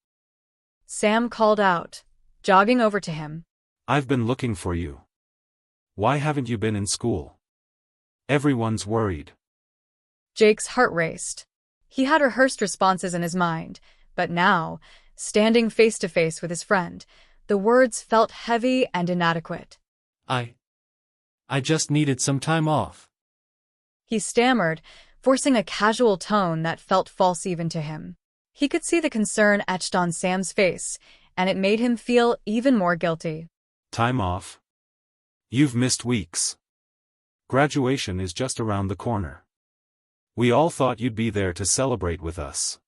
Sam called out, jogging over to him. I've been looking for you. Why haven't you been in school? Everyone's worried. Jake's heart raced. He had rehearsed responses in his mind, but now, standing face to face with his friend, the words felt heavy and inadequate. I just needed some time off. He stammered, forcing a casual tone that felt false even to him. He could see the concern etched on Sam's face, and it made him feel even more guilty. Time off? You've missed weeks. Graduation is just around the corner. We all thought you'd be there to celebrate with us.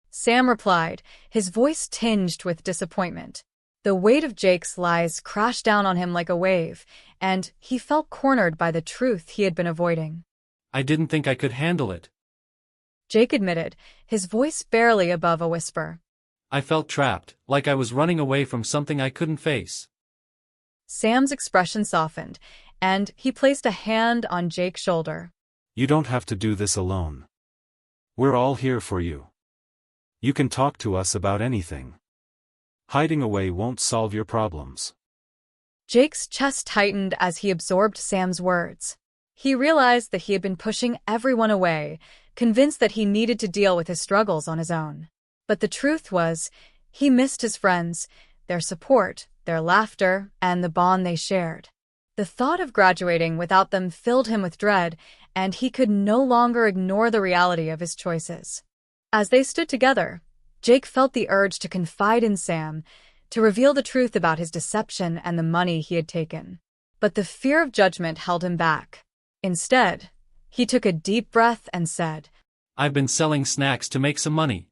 Sam replied, his voice tinged with disappointment. The weight of Jake's lies crashed down on him like a wave, and he felt cornered by the truth he had been avoiding. I didn't think I could handle it. Jake admitted, his voice barely above a whisper. I felt trapped, like I was running away from something I couldn't face. Sam's expression softened, and he placed a hand on Jake's shoulder. You don't have to do this alone. We're all here for you. You can talk to us about anything. Hiding away won't solve your problems. Jake's chest tightened as he absorbed Sam's words. He realized that he had been pushing everyone away, convinced that he needed to deal with his struggles on his own. But the truth was, he missed his friends, their support, their laughter, and the bond they shared. The thought of graduating without them filled him with dread, and he could no longer ignore the reality of his choices. As they stood together, Jake felt the urge to confide in Sam, to reveal the truth about his deception and the money he had taken. But the fear of judgment held him back. Instead, he took a deep breath and said, I've been selling snacks to make some money.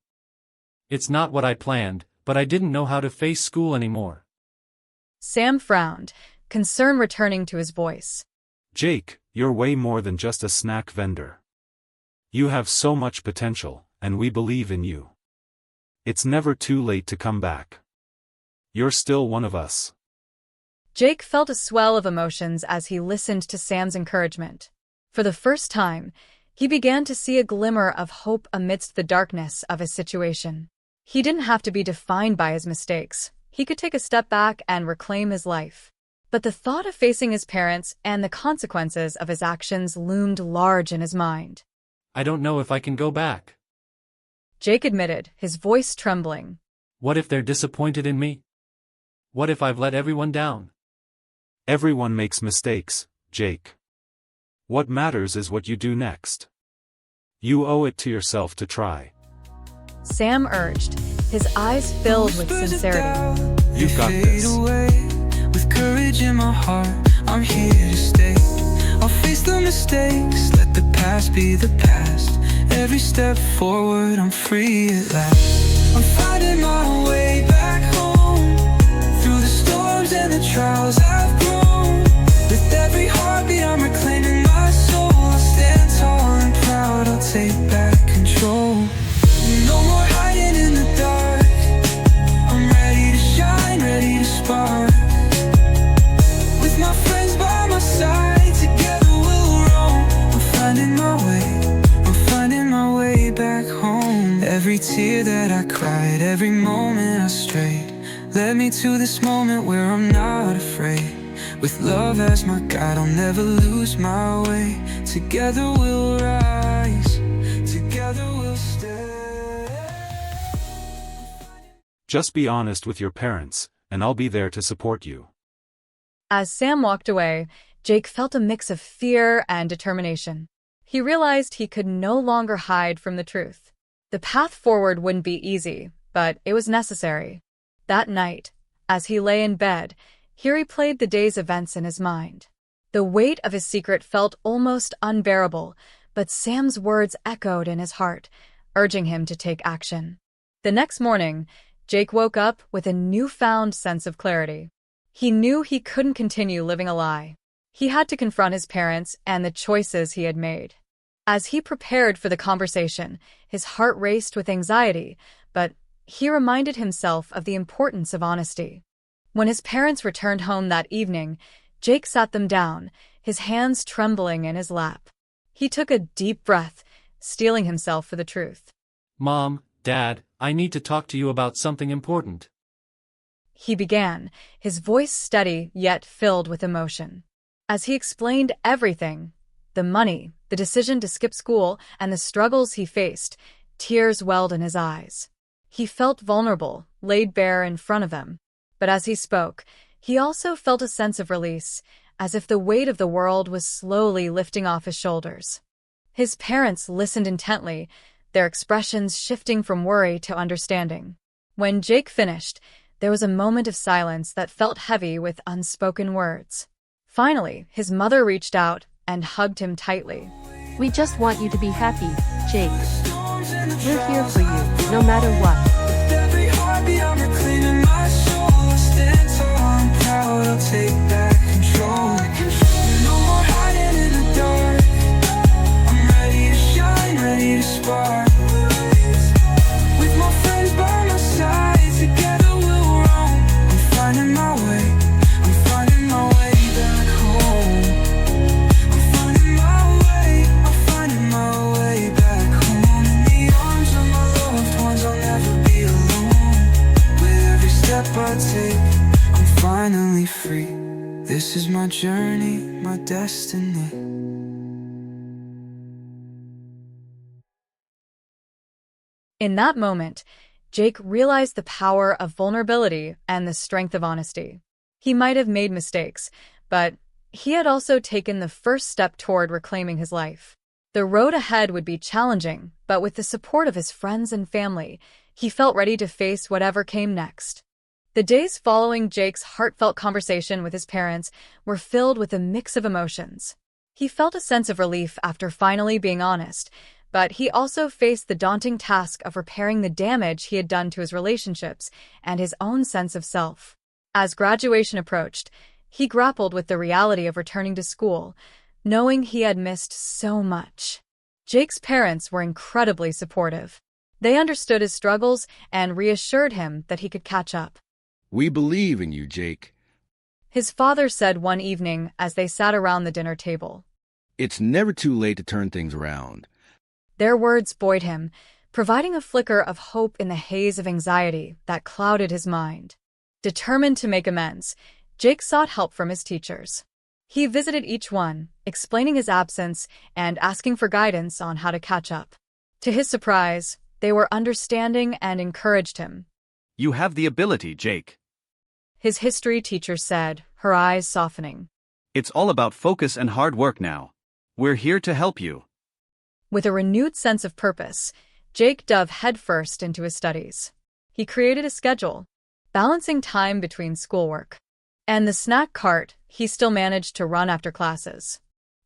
It's not what I planned, but I didn't know how to face school anymore. Sam frowned, concern returning to his voice. Jake, you're way more than just a snack vendor. You have so much potential, and we believe in you. It's never too late to come back. You're still one of us. Jake felt a swell of emotions as he listened to Sam's encouragement. For the first time, he began to see a glimmer of hope amidst the darkness of his situation. He didn't have to be defined by his mistakes. He could take a step back and reclaim his life. But the thought of facing his parents and the consequences of his actions loomed large in his mind. I don't know if I can go back. Jake admitted, his voice trembling. What if they're disappointed in me? What if I've let everyone down? Everyone makes mistakes, Jake. What matters is what you do next. You owe it to yourself to try. Sam urged, his eyes filled with sincerity. You've got this. With courage in my heart, I'm here to stay. I'll face the mistakes, let the past be the past. Every step forward, I'm free at last. I'm finding my way back home, through the storms and the trials I've grown. With every heartbeat, I'm reclaiming my soul. I'll stand tall and proud, I'll take back control. No more hiding in the dark. I'm ready to shine, ready to spark. Every tear that I cried, every moment I strayed, led me to this moment where I'm not afraid. With love as my guide, I'll never lose my way. Together we'll rise, together we'll stay. Just be honest with your parents, and I'll be there to support you. As Sam walked away, Jake felt a mix of fear and determination. He realized he could no longer hide from the truth. The path forward wouldn't be easy, but it was necessary. That night, as he lay in bed, he replayed the day's events in his mind. The weight of his secret felt almost unbearable, but Sam's words echoed in his heart, urging him to take action. The next morning, Jake woke up with a newfound sense of clarity. He knew he couldn't continue living a lie. He had to confront his parents and the choices he had made. As he prepared for the conversation, his heart raced with anxiety, but he reminded himself of the importance of honesty. When his parents returned home that evening, Jake sat them down, his hands trembling in his lap. He took a deep breath, steeling himself for the truth. Mom, Dad, I need to talk to you about something important. He began, his voice steady yet filled with emotion. As he explained everything, the money, the decision to skip school, and the struggles he faced, tears welled in his eyes. He felt vulnerable, laid bare in front of them. But as he spoke, he also felt a sense of release, as if the weight of the world was slowly lifting off his shoulders. His parents listened intently, their expressions shifting from worry to understanding. When Jake finished, there was a moment of silence that felt heavy with unspoken words. Finally, his mother reached out and hugged him tightly. We just want you to be happy, Jake. We're here for you, no matter what. With every heartbeat, I'm reclaiming my soul. I stand tall, I'm proud, I'll take back control. No more hiding in the dark. I'm ready to shine, ready to spark. With my friends by my side, together we'll roam. I'm finding my way, I'm finding my way back home. I'm finding my way, I'm finding my way back home. In the arms of my loved ones, I'll never be alone. With every step I take, I'm finally free. This is my journey, my destiny. In that moment, Jake realized the power of vulnerability and the strength of honesty. He might have made mistakes, but he had also taken the first step toward reclaiming his life. The road ahead would be challenging, but with the support of his friends and family, he felt ready to face whatever came next. The days following Jake's heartfelt conversation with his parents were filled with a mix of emotions. He felt a sense of relief after finally being honest, but he also faced the daunting task of repairing the damage he had done to his relationships and his own sense of self. As graduation approached, he grappled with the reality of returning to school, knowing he had missed so much. Jake's parents were incredibly supportive. They understood his struggles and reassured him that he could catch up. We believe in you, Jake. His father said one evening as they sat around the dinner table. It's never too late to turn things around. Their words buoyed him, providing a flicker of hope in the haze of anxiety that clouded his mind. Determined to make amends, Jake sought help from his teachers. He visited each one, explaining his absence and asking for guidance on how to catch up. To his surprise, they were understanding and encouraged him. You have the ability, Jake. His history teacher said, her eyes softening. It's all about focus and hard work now. We're here to help you. With a renewed sense of purpose, Jake dove headfirst into his studies. He created a schedule, balancing time between schoolwork and the snack cart he still managed to run after classes.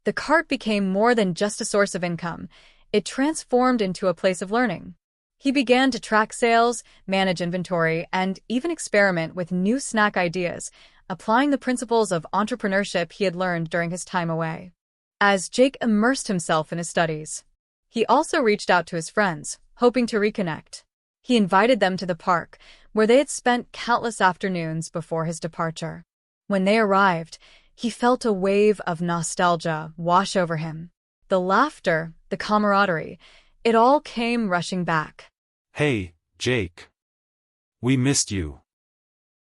The cart became more than just a source of income. It transformed into a place of learning. He began to track sales, manage inventory, and even experiment with new snack ideas, applying the principles of entrepreneurship he had learned during his time away. As Jake immersed himself in his studies, he also reached out to his friends, hoping to reconnect. He invited them to the park, where they had spent countless afternoons before his departure. When they arrived, he felt a wave of nostalgia wash over him. The laughter, the camaraderie, it all came rushing back. Hey, Jake. We missed you.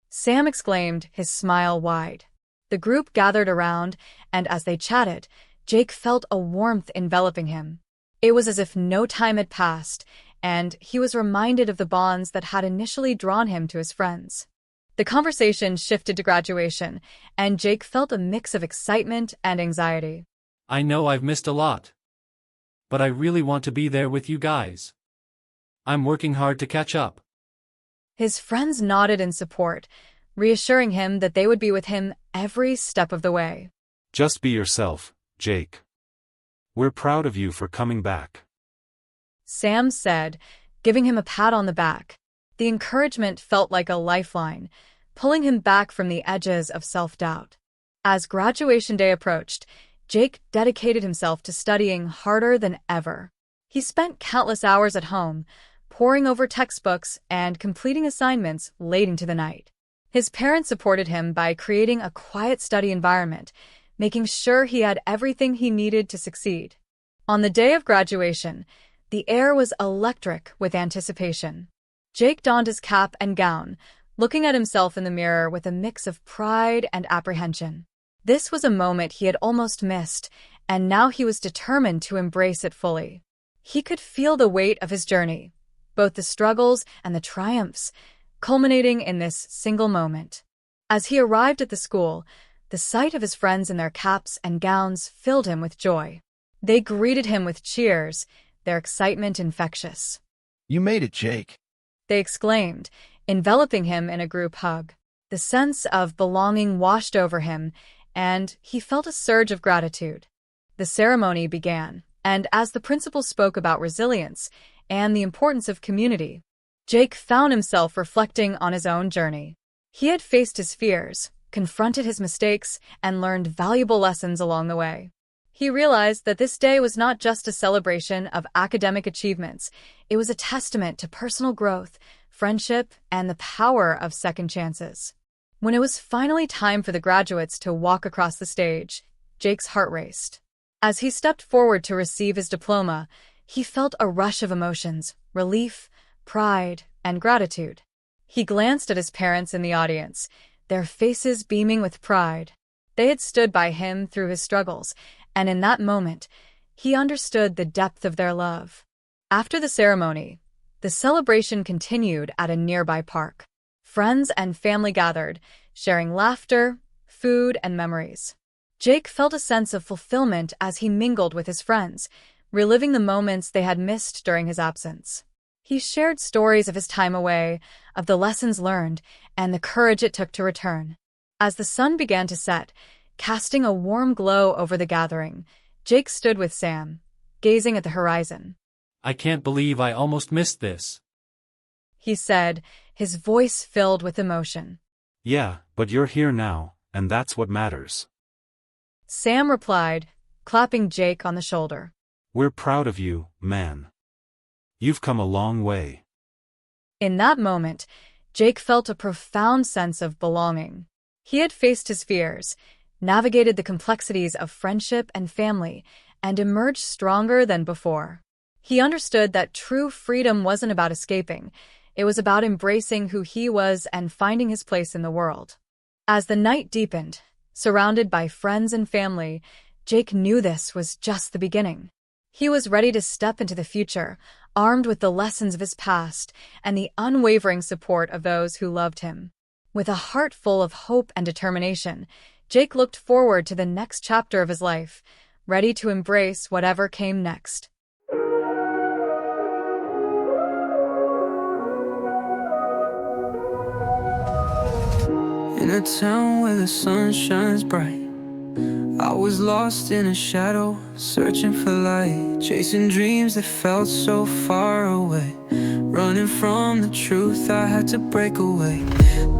Sam exclaimed, his smile wide. The group gathered around, and as they chatted, Jake felt a warmth enveloping him. It was as if no time had passed, and he was reminded of the bonds that had initially drawn him to his friends. The conversation shifted to graduation, and Jake felt a mix of excitement and anxiety. I know I've missed a lot. But I really want to be there with you guys. I'm working hard to catch up. His friends nodded in support, reassuring him that they would be with him every step of the way. Just be yourself, Jake. We're proud of you for coming back. Sam said, giving him a pat on the back. The encouragement felt like a lifeline, pulling him back from the edges of self-doubt. As graduation day approached, Jake dedicated himself to studying harder than ever. He spent countless hours at home, poring over textbooks and completing assignments late into the night. His parents supported him by creating a quiet study environment, making sure he had everything he needed to succeed. On the day of graduation, the air was electric with anticipation. Jake donned his cap and gown, looking at himself in the mirror with a mix of pride and apprehension. This was a moment he had almost missed, and now he was determined to embrace it fully. He could feel the weight of his journey, both the struggles and the triumphs, culminating in this single moment. As he arrived at the school, the sight of his friends in their caps and gowns filled him with joy. They greeted him with cheers, their excitement infectious. You made it, Jake, they exclaimed, enveloping him in a group hug. The sense of belonging washed over him, and he felt a surge of gratitude. The ceremony began, and as the principal spoke about resilience and the importance of community, Jake found himself reflecting on his own journey. He had faced his fears, confronted his mistakes, and learned valuable lessons along the way. He realized that this day was not just a celebration of academic achievements, it was a testament to personal growth, friendship, and the power of second chances. When it was finally time for the graduates to walk across the stage, Jake's heart raced. As he stepped forward to receive his diploma, he felt a rush of emotions, relief, pride, and gratitude. He glanced at his parents in the audience, their faces beaming with pride. They had stood by him through his struggles, and in that moment, he understood the depth of their love. After the ceremony, the celebration continued at a nearby park. Friends and family gathered, sharing laughter, food, and memories. Jake felt a sense of fulfillment as he mingled with his friends, reliving the moments they had missed during his absence. He shared stories of his time away, of the lessons learned, and the courage it took to return. As the sun began to set, casting a warm glow over the gathering, Jake stood with Sam, gazing at the horizon. I can't believe I almost missed this, he said, his voice filled with emotion. Yeah, but you're here now, and that's what matters. Sam replied, clapping Jake on the shoulder. We're proud of you, man. You've come a long way. In that moment, Jake felt a profound sense of belonging. He had faced his fears, navigated the complexities of friendship and family, and emerged stronger than before. He understood that true freedom wasn't about escaping, it was about embracing who he was and finding his place in the world. As the night deepened, surrounded by friends and family, Jake knew this was just the beginning. He was ready to step into the future, armed with the lessons of his past and the unwavering support of those who loved him. With a heart full of hope and determination, Jake looked forward to the next chapter of his life, ready to embrace whatever came next. In a town where the sun shines bright, I was lost in a shadow, searching for light, chasing dreams that felt so far away, running from the truth, I had to break away.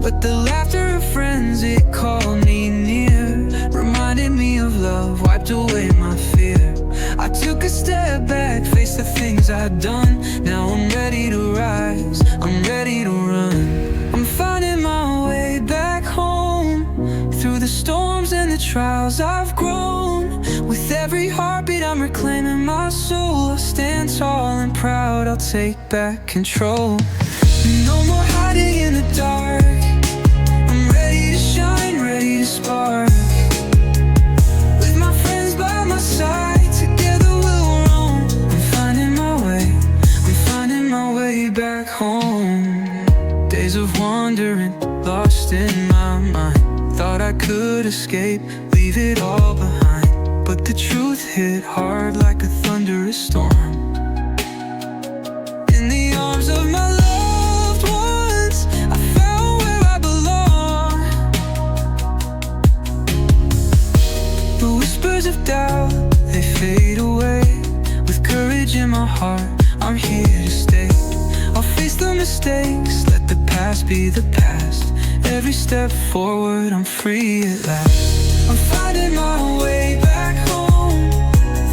But the laughter of friends, it called me near, reminded me of love, wiped away my fear. I took a step back, faced the things I'd done. Now I'm ready to rise, I'm ready to run. I'm finding my way back home, through the storms and the trials I've grown. With every heartbeat I'm reclaiming my soul. I'll stand tall and proud, I'll take back control. No more hiding in the dark. I'm ready to shine, ready to spark. With my friends by my side, together we'll roam. I'm finding my way back home. Days of wandering, lost in my mind. Thought I could escape, leave it all behind. But the truth hit hard like a thunderous storm. In the arms of my loved ones, I found where I belong. The whispers of doubt, they fade away. With courage in my heart, I'm here to stay. I'll face the mistakes, let the past be the past. Every step forward, I'm free at last. I'm finding my way back home,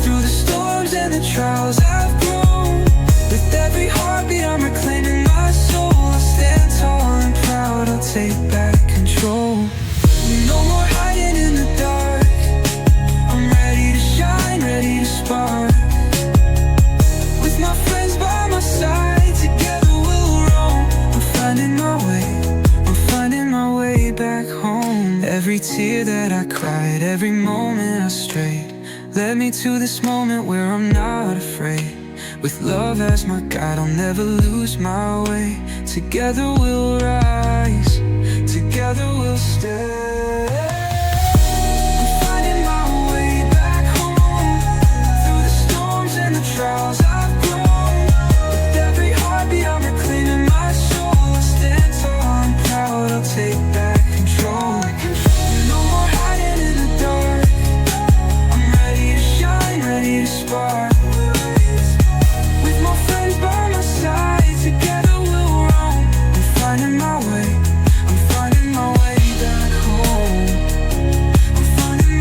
through the storms and the trials I've grown. With every heartbeat, I'm reclaiming my soul. I'll stand tall and proud, I'll take back control. No more hiding in the dark. I'm ready to shine, ready to spark. With my friends by my side, together we'll roam. I'm finding my way back home. Every tear that I cried, every moment I strayed, led me to this moment where I'm not afraid. With love as my guide, I'll never lose my way. Together we'll rise, together we'll stay. I'm finding my way back home, through the storms and the trials I've grown. With every heartbeat, I'm reclaiming my soul. I stand tall and proud, I'll take back control. No more hiding in the dark. I'm ready to shine, ready to spark. With my friends by my side, together we'll roam. I'm finding my way back home. I'm finding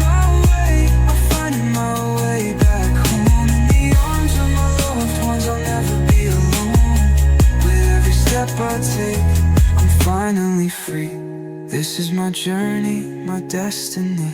my way back home. In the arms of my loved ones, I'll never be alone. With every step I take, I'm finally free. This is my journey, my destiny.